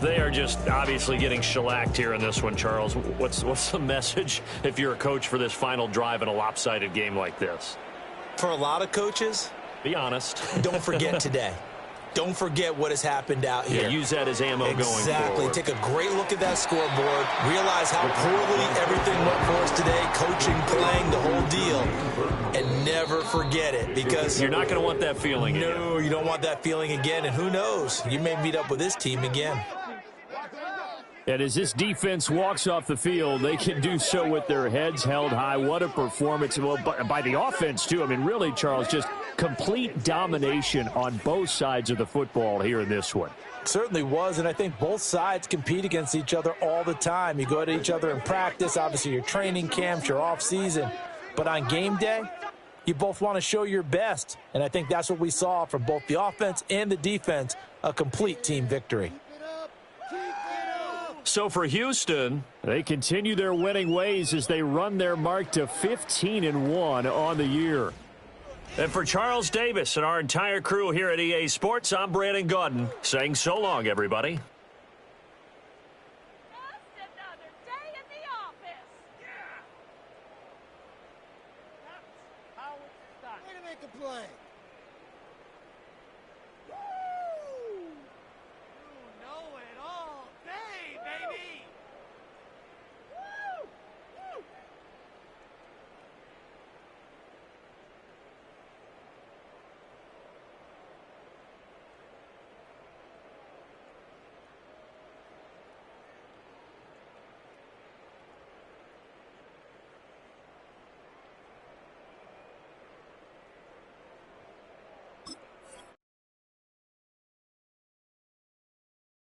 They are just obviously getting shellacked here in this one, Charles. What's the message if you're a coach for this final drive in a lopsided game like this?
For a lot of coaches,
be honest.
Don't forget today. Don't forget what has happened out here.
Yeah, use that as ammo going forward.
Exactly. Take a great look at that scoreboard. Realize how poorly everything went for us today. Coaching, playing, the whole deal. And never forget it, because
you're not going to want that feeling again.
No, you don't want that feeling again. And who knows? You may meet up with this team again.
And as this defense walks off the field, they can do so with their heads held high. What a performance. Well, by the offense, too. I mean, really, Charles, just complete domination on both sides of the football here in this one.
Certainly was, and I think both sides compete against each other all the time. You go at each other in practice, obviously your training camps, your off-season. But on game day, you both want to show your best. And I think that's what we saw from both the offense and the defense, a complete team victory.
So for Houston, they continue their winning ways as they run their mark to 15-1 on the year.
And for Charles Davis and our entire crew here at EA Sports, I'm Brandon Gaudin saying so long, everybody.
Just another day in the office. Yeah. That's how it's done. Way to make a play.